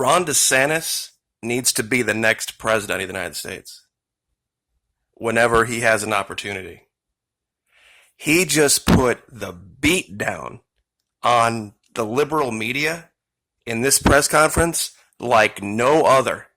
Ron DeSantis needs to be the next president of the United States whenever he has an opportunity. He just put the beat down on the liberal media in this press conference like no other.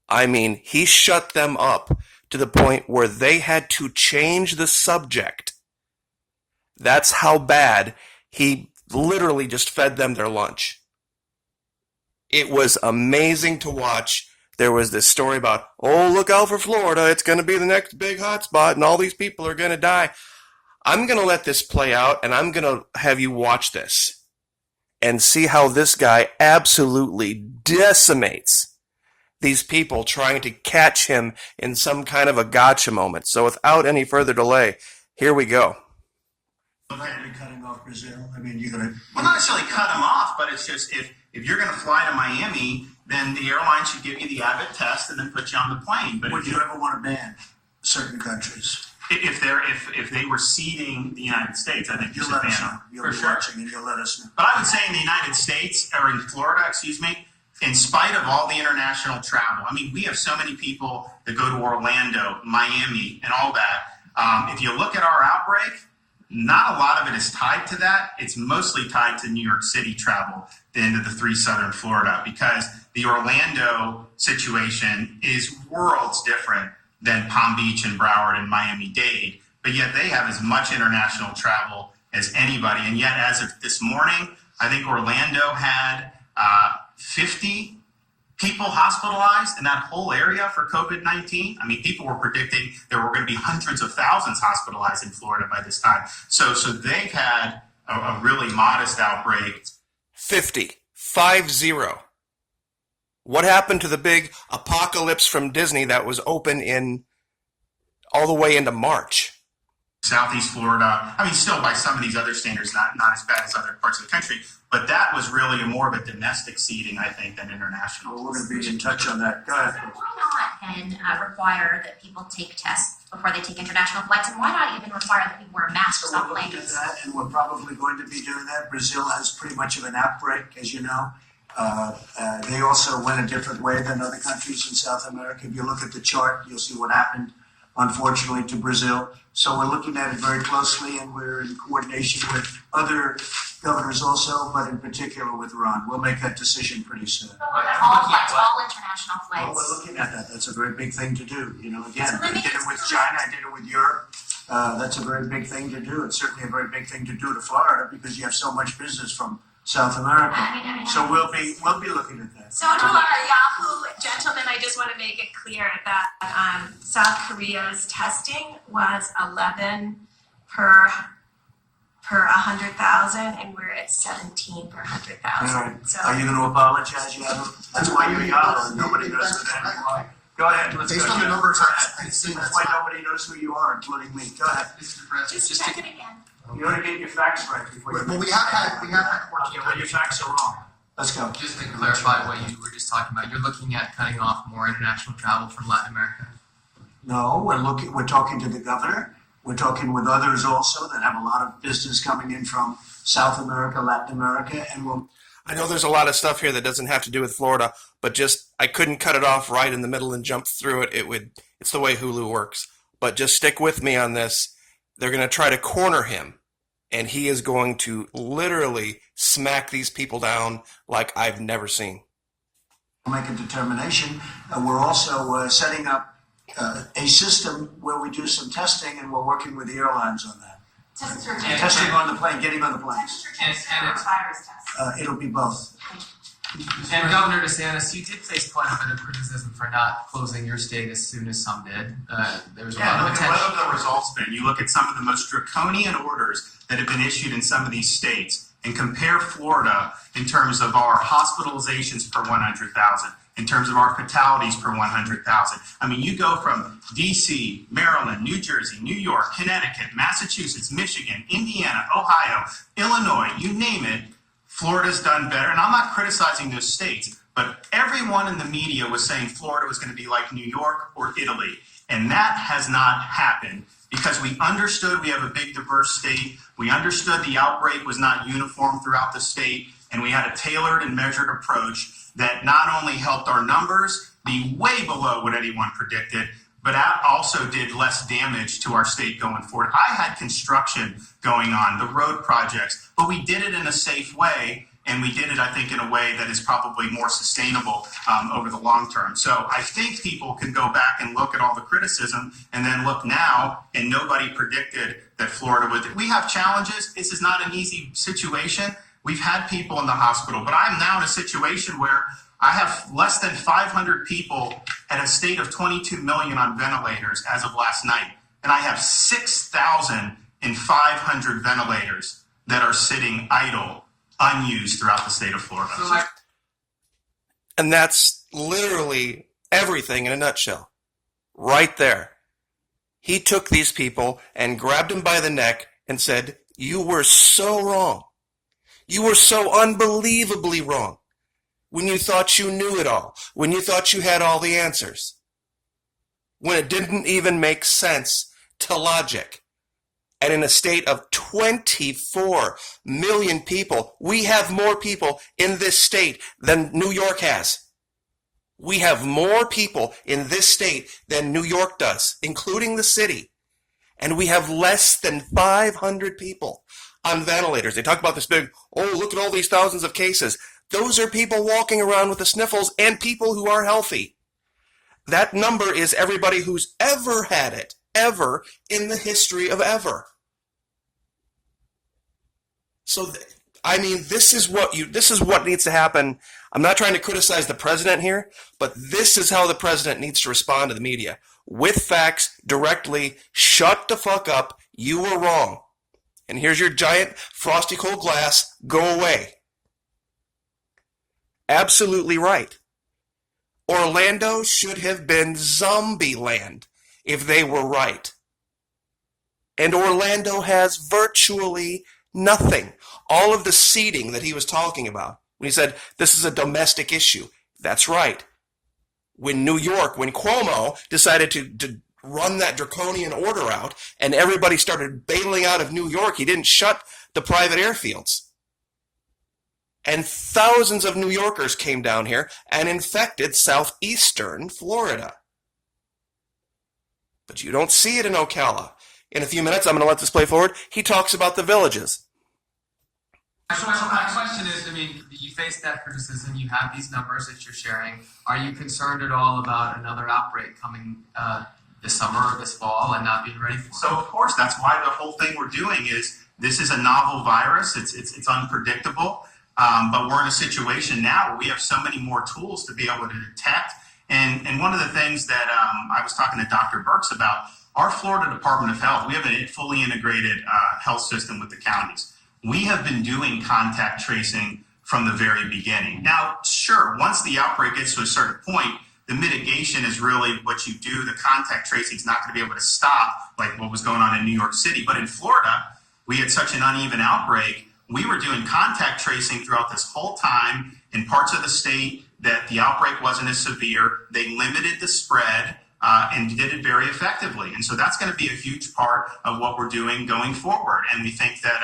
I mean, he shut them up to the point where they had to change the subject. That's how bad he literally just fed them their lunch. It was amazing to watch. There was this story about, oh, look out for Florida. It's going to be the next big hotspot and all these people are going to die. I'm going to let this play out and I'm going to have you watch this and see how this guy absolutely decimates these people trying to catch him in some kind of a gotcha moment. So without any further delay, here we go. Cutting off Brazil. I mean, you're going to... Well, not necessarily cut them off, but it's just if you're going to fly to Miami, then the airline should give you the Abbott test and then put you on the plane. But would you ever want to ban certain countries? If they were seeding the United States, I think you should ban them. You'll be watching and you'll let us know. But I would say in the United States, or in Florida, in spite of all the international travel, I mean, we have so many people that go to Orlando, Miami, and all that. If you look at our outbreak, not a lot of it is tied to that. It's mostly tied to New York City travel, the end of the 3 southern Florida, because the Orlando situation is worlds different than Palm Beach and Broward and Miami-Dade. But yet they have as much international travel as anybody. And yet, as of this morning, I think Orlando had 50 people hospitalized in that whole area for COVID-19. I mean, people were predicting there were going to be hundreds of thousands hospitalized in Florida by this time. So they've had a really modest outbreak. 50. What happened to the big apocalypse from Disney that was open in all the way into March? Southeast Florida, I mean, still by some of these other standards, not as bad as other parts of the country, but that was really more of a domestic seeding, I think, than international. Well, we're going to be in touch on that. Go ahead. Why not require that people take tests before they take international flights, and why not even require that people wear masks on We're looking at planes? that, and we're probably going to be doing that. Brazil has pretty much of an outbreak, as you know. They also went a different way than other countries in South America. If you look at the chart, you'll see what happened, unfortunately, to Brazil. So we're looking at it very closely, and we're in coordination with other governors also, but in particular with Ron. We'll make that decision pretty soon. All flights, all international Well, flights. we're looking at that. That's a very big thing to do. You know, again, So I did it with China, I did it with Europe. That's a very big thing to do. It's certainly a very big thing to do to Florida because you have so much business from South America. So we'll be looking at that. So to our Yahoo gentlemen, I just want to make it clear that South Korea's testing was 11 per 100,000, and we're at 17 per 100,000. All right. So Are you going to apologize, Yahoo? That's why you're Yahoo, and nobody knows who that anymore. Go ahead. Let's Based go, on the Jeff. numbers I've seen, That's why nobody knows who you are, including me. Go ahead. Mr. President, just check it again. You ought to get your facts right before you. Well, we have had Okay, well, your facts are wrong. Let's go. Just to clarify what you were just talking about, you're looking at cutting off more international travel from Latin America. No, we're talking to the governor. We're talking with others also that have a lot of business coming in from South America, Latin America, and we'll. I know there's a lot of stuff here that doesn't have to do with Florida, but just I couldn't cut it off right in the middle and jump through it. It's the way Hulu works. But just stick with me on this. They're going to try to corner him, and he is going to literally smack these people down like I've never seen. We'll make a determination. We're also setting up a system where we do some testing, and we're working with the airlines on that. Testing on the plane, getting on the planes. Virus test. It'll be both. And Governor DeSantis, you did face quite a bit of criticism for not closing your state as soon as some did. There was a lot of Look at attention. what have the results been. You look at some of the most draconian orders that have been issued in some of these states and compare Florida in terms of our hospitalizations per 100,000, in terms of our fatalities per 100,000. I mean, you go from D.C., Maryland, New Jersey, New York, Connecticut, Massachusetts, Michigan, Indiana, Ohio, Illinois, you name it, Florida's done better. And I'm not criticizing those states, but everyone in the media was saying Florida was going to be like New York or Italy. And that has not happened because we understood we have a big diverse state. We understood the outbreak was not uniform throughout the state. And we had a tailored and measured approach that not only helped our numbers be way below what anyone predicted, but also did less damage to our state going forward. I had construction going on, the road projects, but we did it in a safe way. And we did it, I think, in a way that is probably more sustainable over the long term. So I think people can go back and look at all the criticism and then look now, and nobody predicted that Florida would. We have challenges. This is not an easy situation. We've had people in the hospital, but I'm now in a situation where I have less than 500 people at a state of 22 million on ventilators as of last night. And I have 6,500 ventilators that are sitting idle, unused throughout the state of Florida. And that's literally everything in a nutshell. Right there. He took these people and grabbed them by the neck and said, "You were so wrong. You were so unbelievably wrong. When you thought you knew it all. When you thought you had all the answers. When it didn't even make sense to logic." And in a state of 24 million people, we have more people in this state than New York has. We have more people in this state than New York does, including the city. And we have less than 500 people on ventilators. They talk about this big, oh, look at all these thousands of cases. Those are people walking around with the sniffles and people who are healthy. That number is everybody who's ever had it, ever in the history of ever. So, this is what needs to happen. I'm not trying to criticize the president here, but this is how the president needs to respond to the media. With facts, directly, shut the fuck up, you were wrong. And here's your giant Frosty cold glass, go away. Absolutely right. Orlando should have been zombie land if they were right. And Orlando has virtually nothing. All of the seeding that he was talking about, when he said this is a domestic issue, that's right. When Cuomo decided to run that draconian order out and everybody started bailing out of New York, he didn't shut the private airfields. And thousands of New Yorkers came down here and infected southeastern Florida. But you don't see it in Ocala. In a few minutes, I'm going to let this play forward. He talks about the villages. So my question is, you face that criticism, you have these numbers that you're sharing. Are you concerned at all about another outbreak coming this summer or this fall and not being ready for it? So of course, that's why the whole thing we're doing is, this is a novel virus. It's unpredictable. But we're in a situation now where we have so many more tools to be able to detect. And one of the things that I was talking to Dr. Burks about, our Florida Department of Health, we have a fully integrated health system with the counties. We have been doing contact tracing from the very beginning. Now, sure, once the outbreak gets to a certain point, the mitigation is really what you do. The contact tracing is not going to be able to stop like what was going on in New York City. But in Florida, we had such an uneven outbreak. We were doing contact tracing throughout this whole time in parts of the state that the outbreak wasn't as severe. They limited the spread and did it very effectively. And so that's going to be a huge part of what we're doing going forward. And we think that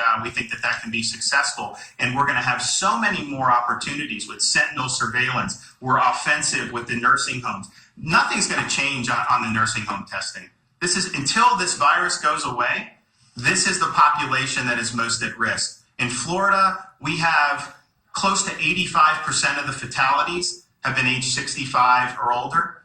that can be successful. And we're going to have so many more opportunities with sentinel surveillance. We're offensive with the nursing homes. Nothing's going to change on the nursing home testing. This is, until this virus goes away, this is the population that is most at risk. In Florida, we have close to 85% of the fatalities have been age 65 or older,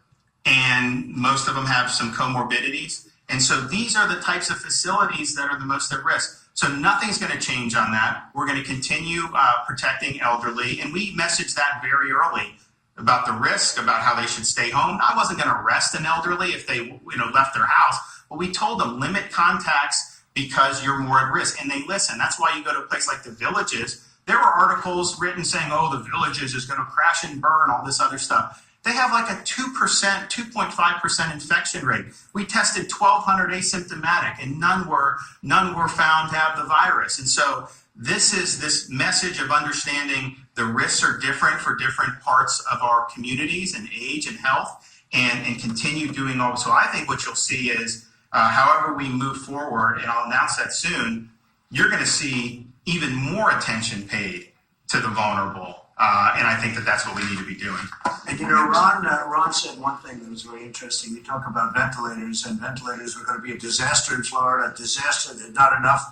and most of them have some comorbidities. And so these are the types of facilities that are the most at risk. So nothing's going to change on that. We're going to continue protecting elderly, and we messaged that very early about the risk, about how they should stay home. I wasn't going to arrest an elderly if they left their house, but we told them limit contacts because you're more at risk, and they listen. That's why you go to a place like the Villages. There were articles written saying, oh, the Villages is going to crash and burn, all this other stuff. They have like a 2.5% infection rate. We tested 1,200 asymptomatic, and none were found to have the virus. And so this is this message of understanding the risks are different for different parts of our communities and age and health, and continue doing all. So I think what you'll see is, however we move forward, and I'll announce that soon, you're going to see even more attention paid to the vulnerable. And I think that that's what we need to be doing. And you know, Ron said one thing that was very interesting. You talk about ventilators, and ventilators were going to be a disaster in Florida, a disaster, not enough.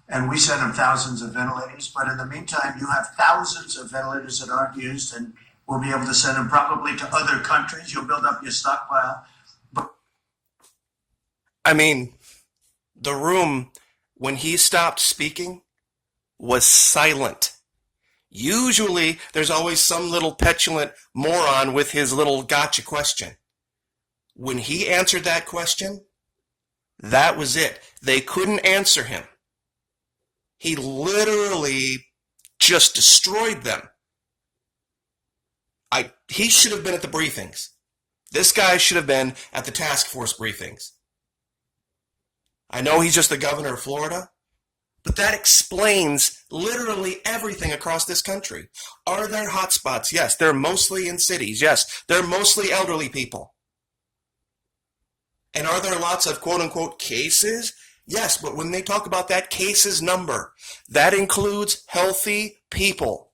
And we sent them thousands of ventilators. But in the meantime, you have thousands of ventilators that aren't used, and we'll be able to send them probably to other countries. You'll build up your stockpile. I mean, the room, when he stopped speaking, was silent. Usually, there's always some little petulant moron with his little gotcha question. When he answered that question, that was it. They couldn't answer him. He literally just destroyed them. He should have been at the briefings. This guy should have been at the task force briefings. I know he's just the governor of Florida, but that explains literally everything across this country. Are there hotspots? Yes. They're mostly in cities. Yes. They're mostly elderly people. And are there lots of quote-unquote cases? Yes, but when they talk about that cases number, that includes healthy people.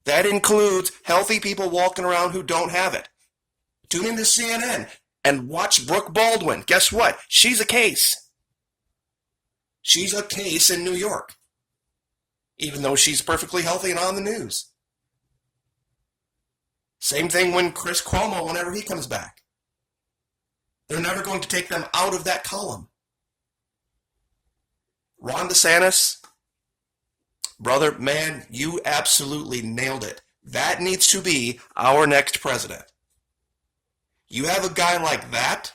That includes healthy people walking around who don't have it. Tune into CNN and watch Brooke Baldwin. Guess what? She's a case. She's a case in New York, even though she's perfectly healthy and on the news. Same thing when Chris Cuomo, whenever he comes back. They're never going to take them out of that column. Ron DeSantis, brother, man, you absolutely nailed it. That needs to be our next president. You have a guy like that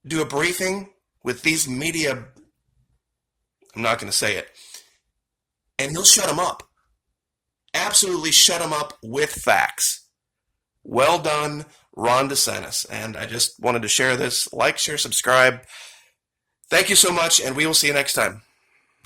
do a briefing with these media, I'm not going to say it, and he'll shut them up. Absolutely shut them up with facts. Well done, Ron DeSantis. And I just wanted to share this. Like, share, subscribe. Thank you so much, and we will see you next time.